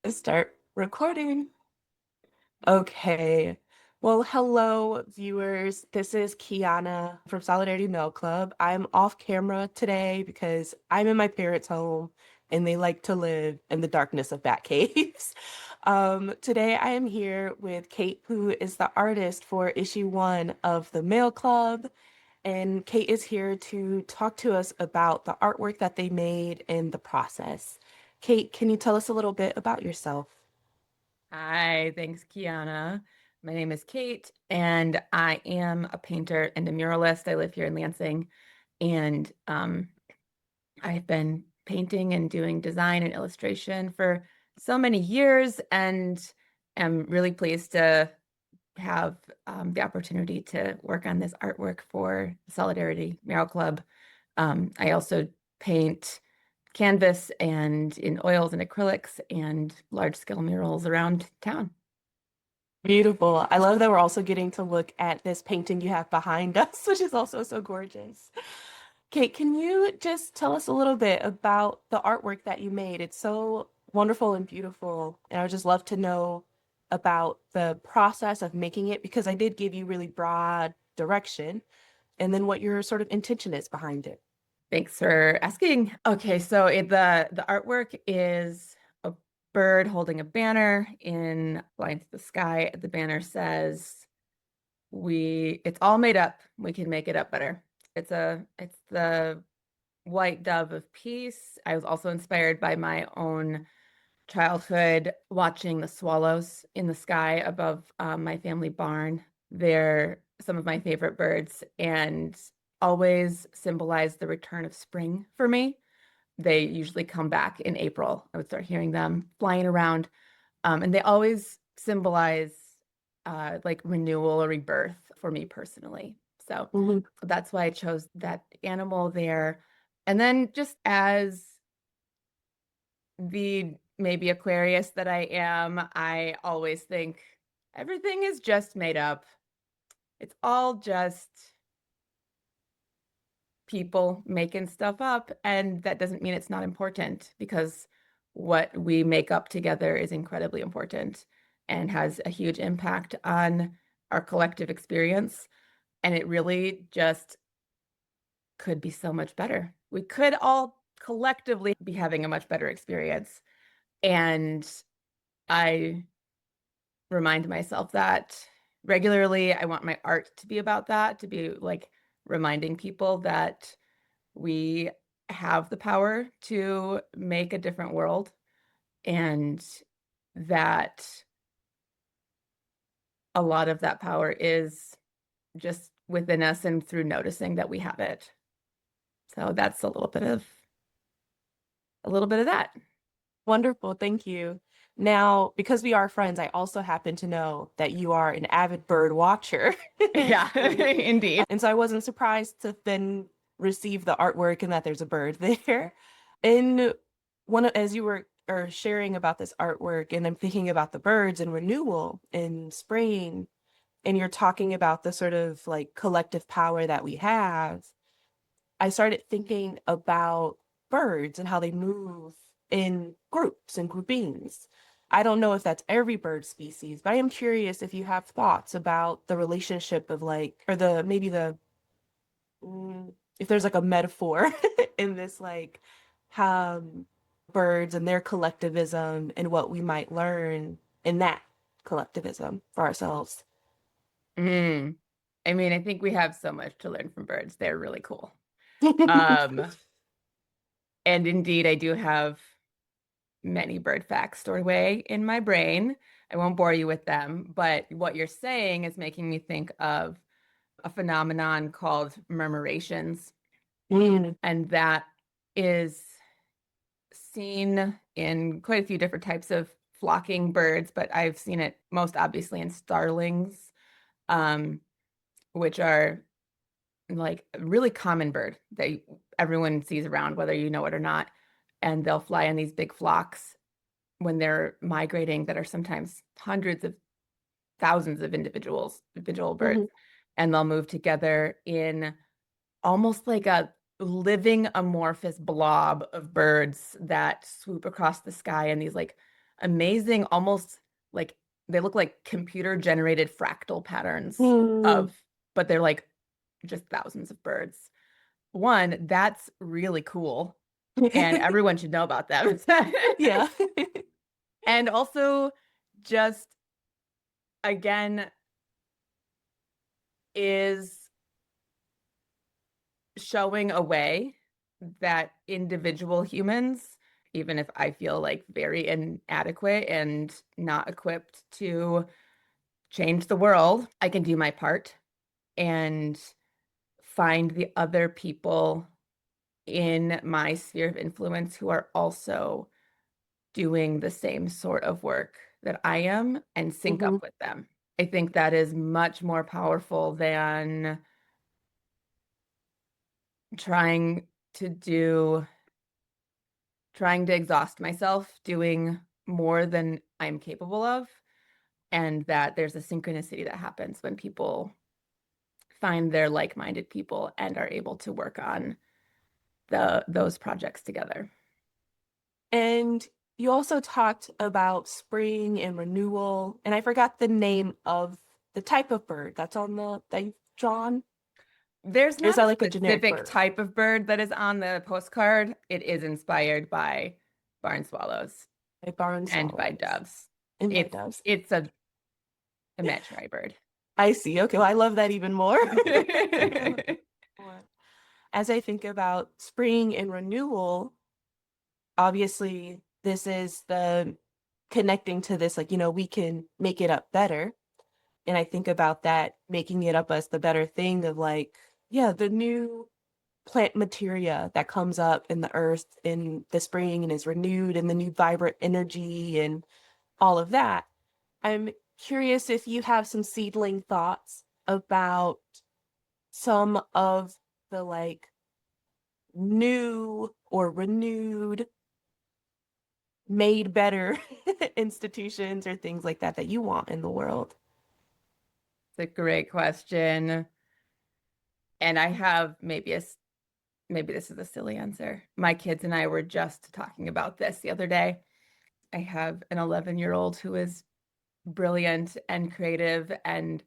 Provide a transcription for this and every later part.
Start recording. Okay. Well, hello, viewers. This is Kiana from Solidarity Mail Club. I'm off camera today because I'm in my parents' home and they like to live in the darkness of bat caves. Today I am here with Cait, who is the artist for issue 1 of the Mail Club. And Cait is here to talk to us about the artwork that they made and the process. Cait, can you tell us a little bit about yourself? Hi, thanks, Kiana. My name is Cait, and I am a painter and a muralist. I live here in Lansing, and I've been painting and doing design and illustration for so many years, and am really pleased to have the opportunity to work on this artwork for Solidarity Mural Club. I also paint canvas and in oils and acrylics and large scale murals around town. Beautiful. I love that we're also getting to look at this painting you have behind us, which is also so gorgeous. Cait, can you just tell us a little bit about the artwork that you made? It's so wonderful and beautiful, and I would just love to know about the process of making it because I did give you really broad direction, and then what your sort of intention is behind it. Thanks for asking. Okay, so the artwork is a bird holding a banner in line to the sky. The banner says, it's all made up. We can make it up better." It's the white dove of peace. I was also inspired by my own childhood watching the swallows in the sky above my family barn. They're some of my favorite birds and always symbolize the return of spring for me. They usually come back in April. I would start hearing them flying around, and they always symbolize like renewal or rebirth for me personally. So Mhm. that's why I chose that animal there. And then just as the maybe Aquarius that I am, I always think everything is just made up. It's all just people making stuff up. And that doesn't mean it's not important because what we make up together is incredibly important and has a huge impact on our collective experience. And it really just could be so much better. We could all collectively be having a much better experience. And I remind myself that regularly. I want my art to be about that, to be like reminding people that we have the power to make a different world and that a lot of that power is just within us and through noticing that we have it. So that's a little bit of that. Wonderful, thank you. Now, because we are friends, I also happen to know that you are an avid bird watcher. Yeah, indeed. And so I wasn't surprised to then receive the artwork and that there's a bird there. And as you were sharing about this artwork, and I'm thinking about the birds and renewal in spring, and you're talking about the sort of like collective power that we have, I started thinking about birds and how they move in groups and groupings. I don't know if that's every bird species, but I am curious if you have thoughts about the relationship of like, or the maybe the, if there's like a metaphor in this, like, um, birds and their collectivism and what we might learn in that collectivism for ourselves. Mm. I mean, I think we have so much to learn from birds. They're really cool. Um, and indeed, I do have many bird facts stored away in my brain. I won't bore you with them, but what you're saying is making me think of a phenomenon called murmurations, Mm, and that is seen in quite a few different types of flocking birds, but I've seen it most obviously in starlings, um, which are like a really common bird that everyone sees around, whether you know it or not. And they'll fly in these big flocks when they're migrating that are sometimes hundreds of thousands of individual birds. mhm, And they'll move together in almost like a living amorphous blob of birds that swoop across the sky in these like amazing, almost like they look like computer generated fractal patterns Mm. of, but they're like just thousands of birds. One, that's really cool, and everyone should know about them. Yeah. And also, just again, is showing a way that individual humans, even if I feel like very inadequate and not equipped to change the world, I can do my part and find the other people in my sphere of influence who are also doing the same sort of work that I am and sync Hmm. up with them. I think that is much more powerful than trying to do, trying to exhaust myself doing more than I'm capable of. And that there's a synchronicity that happens when people find their like-minded people and are able to work on those projects together. And you also talked about spring and renewal, and I forgot the name of the type of bird that's on the that you've drawn. There's Or is not that a like a generic specific bird? type of bird that is on the postcard. It is inspired by barn swallows Like barn and by swallows doves. and by It's doves. it's a imaginary bird. I see. Okay, well, I love that even more. I love that more. As I think about spring and renewal, obviously this is the connecting to this, like, we can make it up better. And I think about that, making it up as the better thing of like, yeah, the new plant materia that comes up in the earth in the spring and is renewed and the new vibrant energy and all of that. I'm curious if you have some seedling thoughts about some of the like new or renewed, made better institutions or things like that that you want in the world. It's a great question. And I have maybe this is a silly answer. My kids and I were just talking about this the other day. I have an 11-year-old who is brilliant and creative, and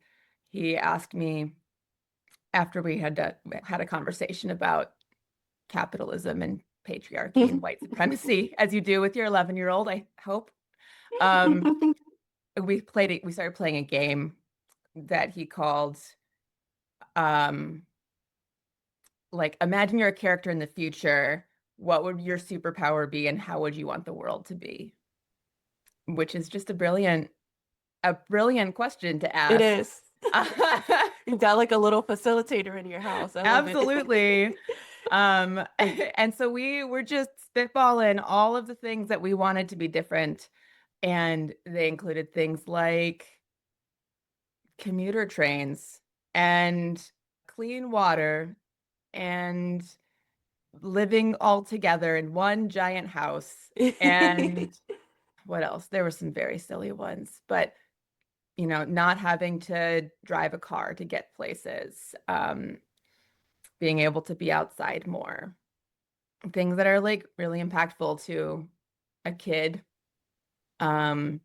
he asked me after we had a conversation about capitalism and patriarchy and white supremacy, as you do with your 11-year-old, I hope. Um, we started playing a game that he called um like imagine you're a character in the future, what would your superpower be and how would you want the world to be? Which is just a brilliant question to It ask. is. You've got like a little facilitator in your house. I love it. Absolutely. And so we were just spitballing all of the things that we wanted to be different. And they included things like commuter trains and clean water and living all together in one giant house. And what else? There were some very silly ones, but not having to drive a car to get places, being able to be outside more, things that are like really impactful to a kid, um,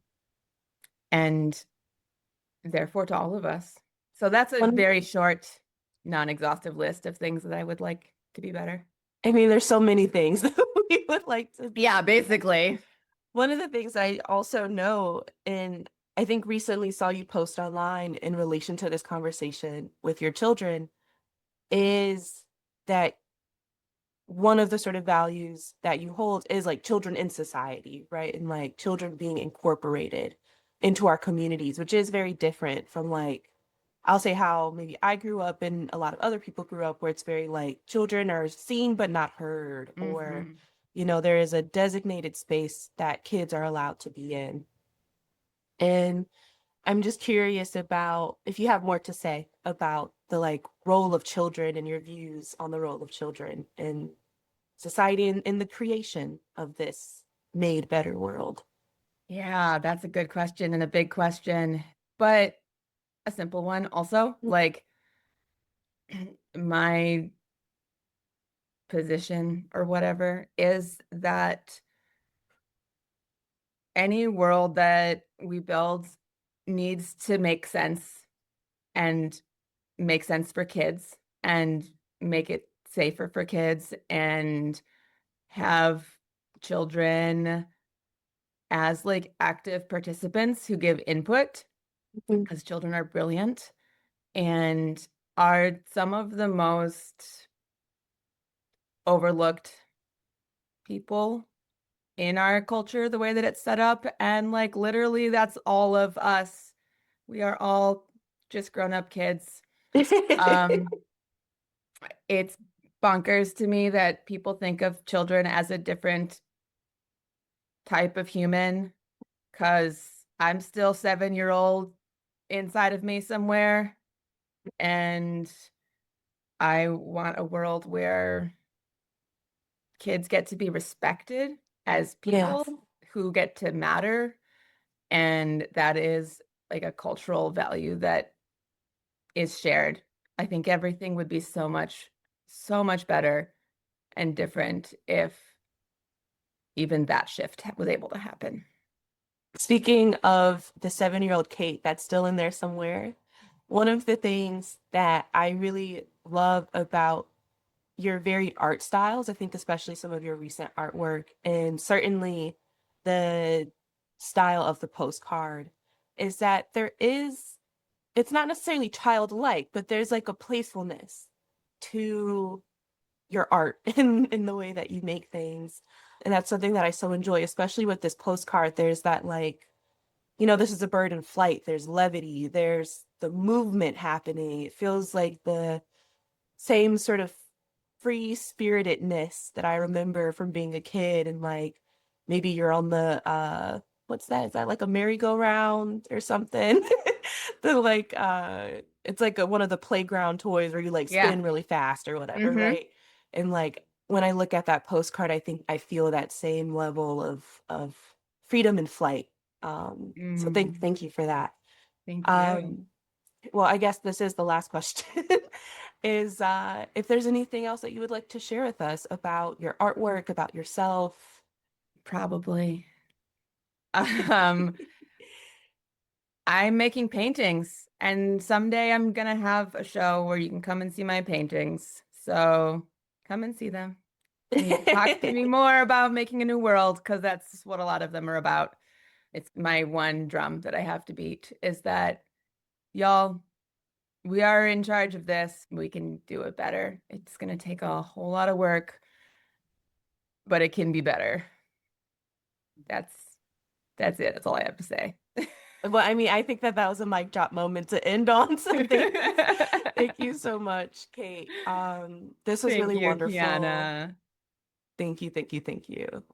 and therefore to all of us. So that's a One, very short, non-exhaustive list of things that I would like to be better. I mean, there's so many things that we would like to Yeah, be. basically. One of the things I also know, and I think recently saw you post online in relation to this conversation with your children, is that one of the sort of values that you hold is like children in society, right? And like children being incorporated into our communities, which is very different from like, I'll say how maybe I grew up and a lot of other people grew up, where it's very like children are seen but not heard, or, Hmm. there is a designated space that kids are allowed to be in. And I'm just curious about if you have more to say about the like role of children and your views on the role of children in society and in the creation of this made better world. Yeah, that's a good question and a big question, but a simple one also. Like my position or whatever is that any world that we build needs to make sense and make sense for kids and make it safer for kids and have children as like active participants who give input Mhm. because children are brilliant and are some of the most overlooked people in our culture, the way that it's set up. And like literally, that's all of us. We are all just grown up kids. Um, it's bonkers to me that people think of children as a different type of human because I'm still 7-year-old inside of me somewhere. And I want a world where kids get to be respected as people Yes. who get to matter. And that is like a cultural value that is shared. I think everything would be so much better and different if even that shift was able to happen. Speaking of the 7-year-old Cait that's still in there somewhere, one of the things that I really love about your varied art styles, I think especially some of your recent artwork, and certainly the style of the postcard, is that it's not necessarily childlike, but there's like a playfulness to your art in the way that you make things. And that's something that I so enjoy, especially with this postcard. There's that like, this is a bird in flight. There's levity, there's the movement happening. It feels like the same sort of free spiritedness that I remember from being a kid. And like maybe you're on the what's that? Is that like a merry-go-round or something? The like it's like one of the playground toys where you like Yeah. spin really fast or whatever, Mm-hmm. right? And like when I look at that postcard, I think I feel that same level of freedom and flight. So Mm, thank you for that. thank you. Um, well, I guess this is the last question. Is if there's anything else that you would like to share with us about your artwork, about yourself. Probably. Um, I'm making paintings, and someday I'm gonna have a show where you can come and see my paintings. So come and see them. And you can talk to me more about making a new world, because that's what a lot of them are about. It's my one drum that I have to beat is that y'all, we are in charge of this. We can do it better. It's gonna take a whole lot of work, but it can be better. That's that's it. That's all I have to say. Well, I mean, I think that that was a mic drop moment to end on. So thank you so much, Cait. This was Thank really you, wonderful. Kiana. Thank you.